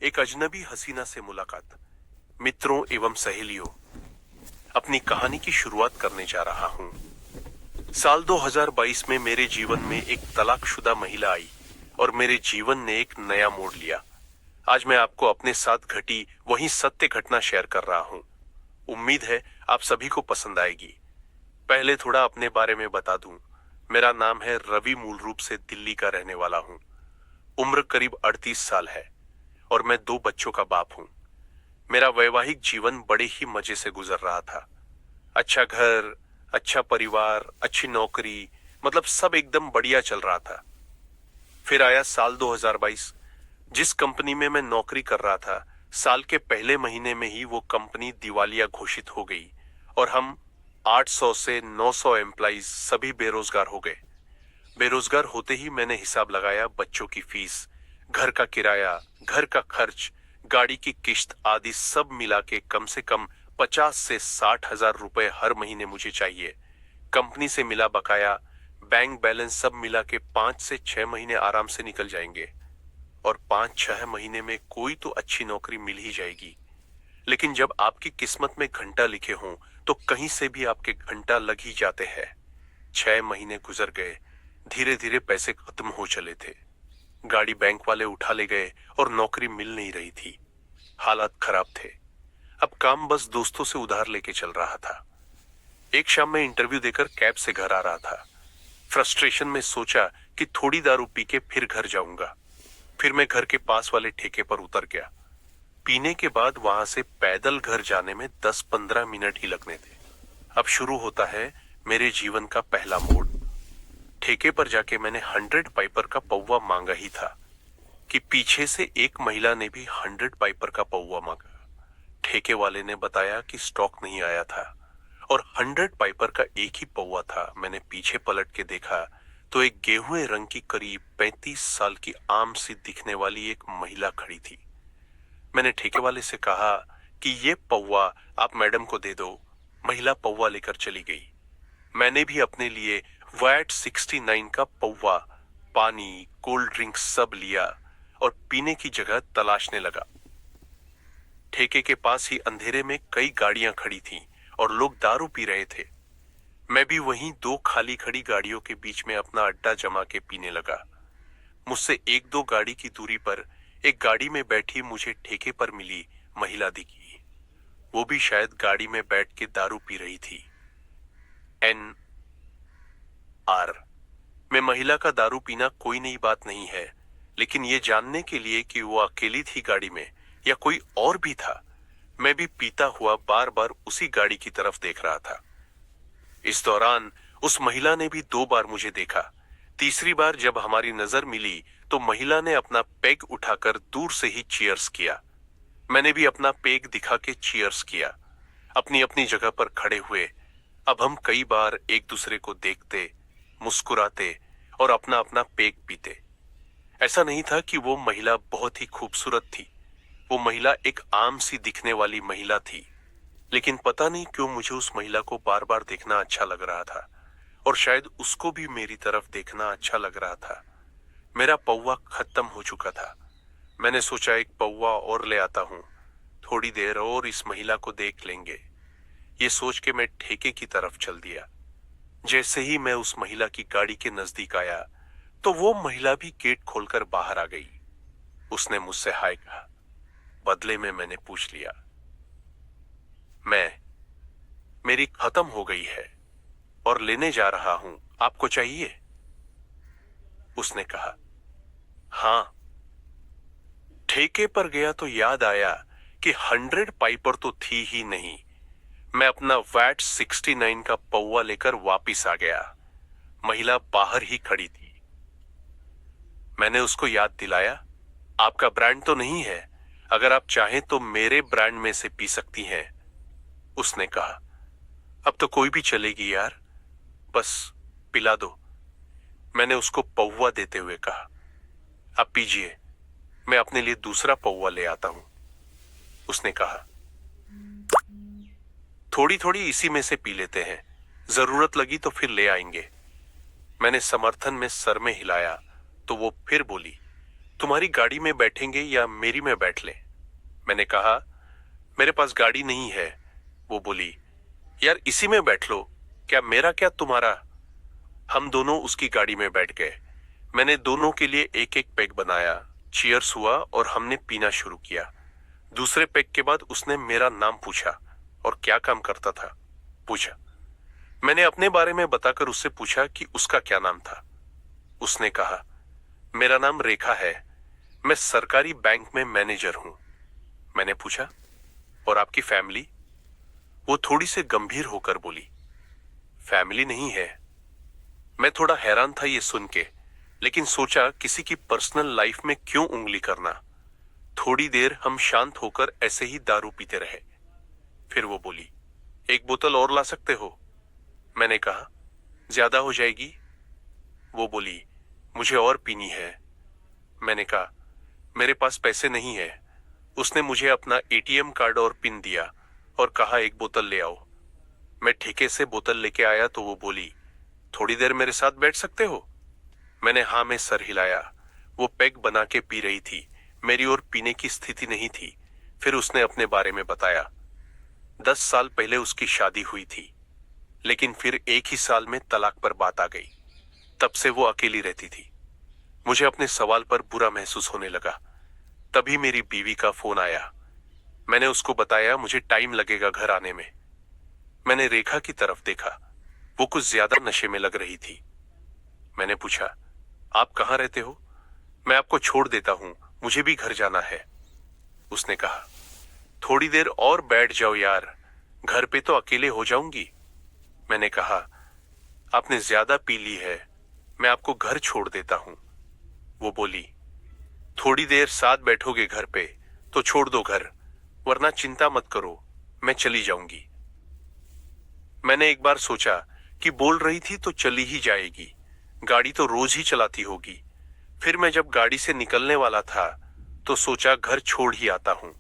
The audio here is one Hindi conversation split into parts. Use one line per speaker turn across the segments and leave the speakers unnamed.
एक अजनबी हसीना से मुलाकात। मित्रों एवं सहेलियों, अपनी कहानी की शुरुआत करने जा रहा हूं। साल 2022 में मेरे जीवन में एक तलाकशुदा महिला आई और मेरे जीवन ने एक नया मोड़ लिया। आज मैं आपको अपने साथ घटी वही सत्य घटना शेयर कर रहा हूं। उम्मीद है आप सभी को पसंद आएगी। पहले थोड़ा अपने बारे में बता दूं। मेरा नाम है रवि, मूल रूप से दिल्ली का रहने वाला हूं। उम्र करीब 38 साल है और मैं 2 बच्चों का बाप हूं। मेरा वैवाहिक जीवन बड़े ही मजे से गुजर रहा था। अच्छा घर, अच्छा परिवार, अच्छी नौकरी, मतलब सब एकदम बढ़िया चल रहा था। फिर आया साल 2022। जिस कंपनी में मैं नौकरी कर रहा था, साल के पहले महीने में ही वो कंपनी दिवालिया घोषित हो गई और हम 800 से 900 एम्प्लॉइज सभी बेरोजगार हो गए। बेरोजगार होते ही मैंने हिसाब लगाया बच्चों की फीस, घर का किराया, घर का खर्च, गाड़ी की किश्त आदि सब मिला के कम से कम 50 से 60 हजार रुपए हर महीने मुझे चाहिए। कंपनी से मिला बकाया, बैंक बैलेंस सब मिला के 5 से 6 महीने आराम से निकल जाएंगे और 5-6 महीने में कोई तो अच्छी नौकरी मिल ही जाएगी। लेकिन जब आपकी किस्मत में घंटा लिखे हों तो कहीं से भी आपके घंटा लग ही जाते हैं। 6 महीने गुजर गए, धीरे धीरे पैसे खत्म हो चले थे। गाड़ी बैंक वाले उठा ले गए और नौकरी मिल नहीं रही थी। हालात खराब थे। अब काम बस दोस्तों से उधार लेके चल रहा था। एक शाम में इंटरव्यू देकर कैब से घर आ रहा था। फ्रस्ट्रेशन में सोचा कि थोड़ी दारू पी के फिर घर जाऊंगा। फिर मैं घर के पास वाले ठेके पर उतर गया। पीने के बाद वहां से पैदल घर जाने में 10-15 मिनट ही लगने थे। अब शुरू होता है मेरे जीवन का पहला मोड़। ठेके पर जाके मैंने 100 पाइपर का पौवा मांगा ही था कि पीछे से एक महिला ने भी 100 पाइपर का पौवा मांगा। ठेके वाले ने बताया कि स्टॉक नहीं आया था और 100 पाइपर का एक ही पौवा था। मैंने पीछे पलट के देखा तो एक गेहुए रंग की करीब 35 साल की आम सी दिखने वाली एक महिला खड़ी थी। मैंने ठेके वाले से कहा कि ये पौवा आप मैडम को दे दो। महिला पौवा लेकर चली गई। मैंने भी अपने लिए वैट 69 का पौवा, पानी, कोल्ड ड्रिंक सब लिया और पीने की जगह तलाशने लगा। ठेके के पास ही अंधेरे में कई गाड़ियां खड़ी थीं और लोग दारू पी रहे थे। मैं भी वहीं 2 खाली खड़ी गाड़ियों के बीच में अपना अड्डा जमा के पीने लगा। मुझसे 1-2 गाड़ी की दूरी पर एक गाड़ी में बैठी मुझे ठेके पर मिली महिला दिखी। वो भी शायद गाड़ी में बैठ के दारू पी रही थी। में महिला का दारू पीना कोई नई बात नहीं है, लेकिन ये जानने के लिए कि वो अकेली थी गाड़ी में या कोई और भी था, मैं भी पीता हुआ बार बार उसी गाड़ी की तरफ देख रहा था। इस दौरान उस महिला ने भी 2 बार मुझे देखा। तीसरी बार जब हमारी नजर मिली तो महिला ने अपना पेग उठाकर दूर से ही चीयर्स किया। मैंने भी अपना पेग दिखा के चीयर्स किया। अपनी अपनी जगह पर खड़े हुए। अब हम कई बार एक दूसरे को देखते, मुस्कुराते और अपना अपना पेग पीते। ऐसा नहीं था कि वो महिला बहुत ही खूबसूरत थी। वो महिला एक आम सी दिखने वाली महिला थी, लेकिन पता नहीं क्यों मुझे उस महिला को बार बार देखना अच्छा लग रहा था और शायद उसको भी मेरी तरफ देखना अच्छा लग रहा था। मेरा पौवा खत्म हो चुका था। मैंने सोचा एक पौवा और ले आता हूं, थोड़ी देर और इस महिला को देख लेंगे। ये सोच के मैं ठेके की तरफ चल दिया। जैसे ही मैं उस महिला की गाड़ी के नजदीक आया तो वो महिला भी गेट खोलकर बाहर आ गई। उसने मुझसे हाय कहा। बदले में मैंने पूछ लिया, मेरी खत्म हो गई है और लेने जा रहा हूं, आपको चाहिए? उसने कहा, हां। ठेके पर गया तो याद आया कि 100 पाइपर तो थी ही नहीं। मैं अपना वैट 69 का पौवा लेकर वापिस आ गया। महिला बाहर ही खड़ी थी। मैंने उसको याद दिलाया, आपका ब्रांड तो नहीं है, अगर आप चाहें तो मेरे ब्रांड में से पी सकती हैं। उसने कहा, अब तो कोई भी चलेगी यार, बस पिला दो। मैंने उसको पौवा देते हुए कहा, अब पीजिए, मैं अपने लिए दूसरा पौवा ले आता हूं। उसने कहा, थोड़ी थोड़ी इसी में से पी लेते हैं, जरूरत लगी तो फिर ले आएंगे। मैंने समर्थन में सर में हिलाया तो वो फिर बोली, तुम्हारी गाड़ी में बैठेंगे या मेरी में बैठ लें? मैंने कहा, मेरे पास गाड़ी नहीं है। वो बोली, यार इसी में बैठ लो, क्या मेरा क्या तुम्हारा। हम दोनों उसकी गाड़ी में बैठ गए। मैंने दोनों के लिए एक एक पैग बनाया, चीयर्स हुआ और हमने पीना शुरू किया। दूसरे पैग के बाद उसने मेरा नाम पूछा और क्या काम करता था पूछा। मैंने अपने बारे में बताकर उससे पूछा कि उसका क्या नाम था। उसने कहा, मेरा नाम रेखा है, मैं सरकारी बैंक में मैनेजर हूं। मैंने पूछा, और आपकी फैमिली? वो थोड़ी सी गंभीर होकर बोली, फैमिली नहीं है। मैं थोड़ा हैरान था ये सुन के, लेकिन सोचा किसी की पर्सनल लाइफ में क्यों उंगली करना। थोड़ी देर हम शांत होकर ऐसे ही दारू पीते रहे। फिर वो बोली, एक बोतल और ला सकते हो? मैंने कहा, ज्यादा हो जाएगी। वो बोली, मुझे और पीनी है। मैंने कहा, मेरे पास पैसे नहीं है। उसने मुझे अपना एटीएम कार्ड और पिन दिया और कहा, एक बोतल ले आओ। मैं ठेके से बोतल लेके आया तो वो बोली, थोड़ी देर मेरे साथ बैठ सकते हो? मैंने हाँ में सर हिलाया। वो पैग बना के पी रही थी, मेरी ओर पीने की स्थिति नहीं थी। फिर उसने अपने बारे में बताया। 10 साल पहले उसकी शादी हुई थी, लेकिन फिर एक ही साल में तलाक पर बात आ गई। तब से वो अकेली रहती थी। मुझे अपने सवाल पर बुरा महसूस होने लगा। तभी मेरी बीवी का फोन आया। मैंने उसको बताया मुझे टाइम लगेगा घर आने में। मैंने रेखा की तरफ देखा, वो कुछ ज्यादा नशे में लग रही थी। मैंने पूछा, आप कहाँ रहते हो? मैं आपको छोड़ देता हूं, मुझे भी घर जाना है। उसने कहा, थोड़ी देर और बैठ जाओ यार, घर पे तो अकेले हो जाऊंगी। मैंने कहा, आपने ज्यादा पी ली है, मैं आपको घर छोड़ देता हूं। वो बोली, थोड़ी देर साथ बैठोगे घर पे तो छोड़ दो घर, वरना चिंता मत करो, मैं चली जाऊंगी। मैंने एक बार सोचा कि बोल रही थी तो चली ही जाएगी, गाड़ी तो रोज ही चलाती होगी। फिर मैं जब गाड़ी से निकलने वाला था तो सोचा घर छोड़ ही आता हूं।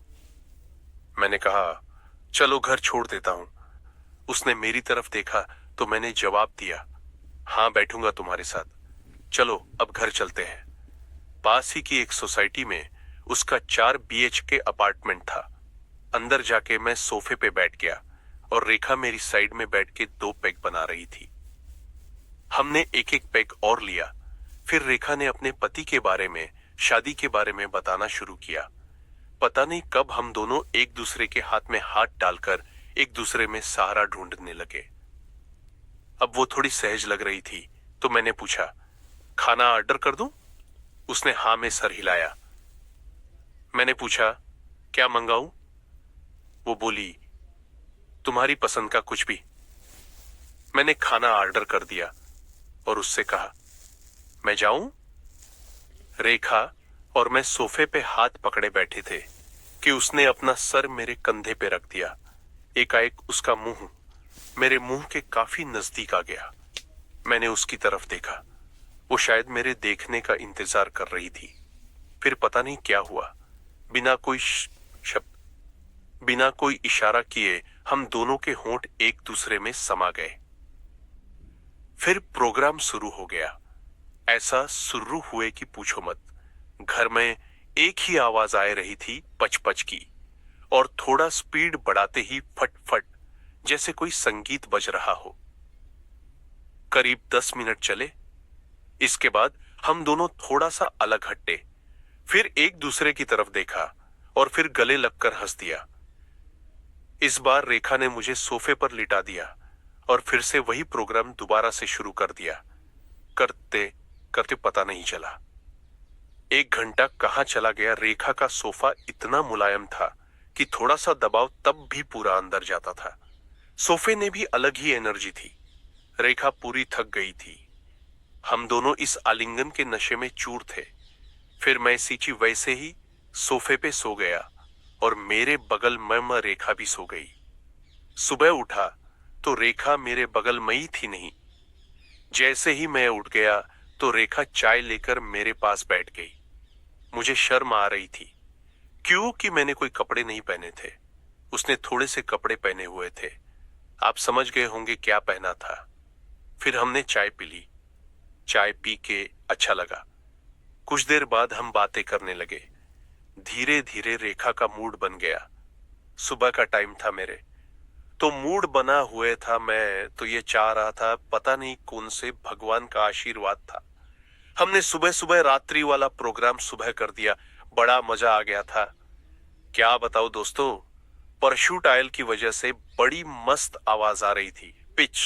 मैंने कहा, चलो घर छोड़ देता हूं। उसने मेरी तरफ देखा तो मैंने जवाब दिया, हाँ बैठूंगा तुम्हारे साथ, चलो अब घर चलते हैं। पास ही की एक सोसाइटी में उसका 4 BHK अपार्टमेंट था। अंदर जाके मैं सोफे पे बैठ गया और रेखा मेरी साइड में बैठ के 2 पैग बना रही थी। हमने एक एक पैग और लिया। फिर रेखा ने अपने पति के बारे में, शादी के बारे में बताना शुरू किया। पता नहीं कब हम दोनों एक दूसरे के हाथ में हाथ डालकर एक दूसरे में सहारा ढूंढने लगे। अब वो थोड़ी सहज लग रही थी तो मैंने पूछा, खाना ऑर्डर कर दूं? उसने हाँ में सर हिलाया। मैंने पूछा, क्या मंगाऊं? वो बोली, तुम्हारी पसंद का कुछ भी। मैंने खाना ऑर्डर कर दिया और उससे कहा, मैं जाऊं? रेखा और मैं सोफे पे हाथ पकड़े बैठे थे कि उसने अपना सर मेरे कंधे पे रख दिया। एकाएक उसका मुंह मेरे मुंह के काफी नजदीक आ गया। मैंने उसकी तरफ देखा, वो शायद मेरे देखने का इंतजार कर रही थी। फिर पता नहीं क्या हुआ, बिना कोई शब्द, बिना कोई इशारा किए हम दोनों के होंठ एक दूसरे में समा गए। फिर प्रोग्राम शुरू हो गया। ऐसा शुरू हुए कि पूछो मत। घर में एक ही आवाज आ रही थी, पच पच की, और थोड़ा स्पीड बढ़ाते ही फट फट, जैसे कोई संगीत बज रहा हो। करीब 10 मिनट चले। इसके बाद हम दोनों थोड़ा सा अलग हटे, फिर एक दूसरे की तरफ देखा और फिर गले लगकर हंस दिया। इस बार रेखा ने मुझे सोफे पर लिटा दिया और फिर से वही प्रोग्राम दोबारा से शुरू कर दिया। करते करते पता नहीं चला 1 घंटा कहां चला गया। रेखा का सोफा इतना मुलायम था कि थोड़ा सा दबाव तब भी पूरा अंदर जाता था। सोफे ने भी अलग ही एनर्जी थी। रेखा पूरी थक गई थी। हम दोनों इस आलिंगन के नशे में चूर थे। फिर मैं सींची वैसे ही सोफे पे सो गया और मेरे बगल में रेखा भी सो गई। सुबह उठा तो रेखा मेरे बगल में ही थी नहीं। जैसे ही मैं उठ गया तो रेखा चाय लेकर मेरे पास बैठ गई। मुझे शर्म आ रही थी, क्योंकि मैंने कोई कपड़े नहीं पहने थे। उसने थोड़े से कपड़े पहने हुए थे। आप समझ गए होंगे क्या पहना था। फिर हमने चाय पी ली। चाय पी के अच्छा लगा। कुछ देर बाद हम बातें करने लगे। धीरे धीरे रेखा का मूड बन गया। सुबह का टाइम था मेरे, तो मूड बना हुए था। मैं तो ये चाह रहा था, पता नहीं कौन से भगवान का आशीर्वाद था। हमने सुबह सुबह रात्रि वाला प्रोग्राम सुबह कर दिया। बड़ा मजा आ गया था। क्या बताओ दोस्तों, परशूट आयल की वजह से बड़ी मस्त आवाज आ रही थी। पिच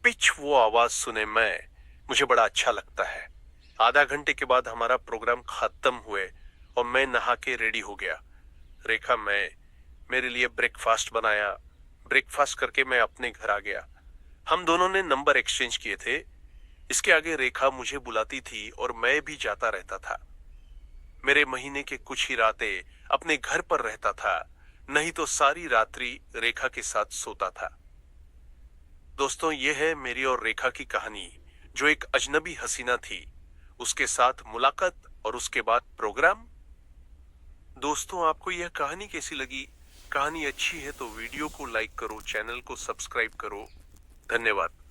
पिच वो आवाज सुने मुझे बड़ा अच्छा लगता है। आधा घंटे के बाद हमारा प्रोग्राम खत्म हुए और मैं नहा के रेडी हो गया। रेखा मेरे लिए ब्रेकफास्ट बनाया। ब्रेकफास्ट करके मैं अपने घर आ गया। हम दोनों ने नंबर एक्सचेंज किए थे। इसके आगे रेखा मुझे बुलाती थी और मैं भी जाता रहता था। मेरे महीने के कुछ ही रातें अपने घर पर रहता था, नहीं तो सारी रात्रि रेखा के साथ सोता था। दोस्तों, ये है मेरी और रेखा की कहानी, जो एक अजनबी हसीना थी, उसके साथ मुलाकात और उसके बाद प्रोग्राम। दोस्तों, आपको यह कहानी कैसी लगी? कहानी अच्छी है तो वीडियो को लाइक करो, चैनल को सब्सक्राइब करो। धन्यवाद।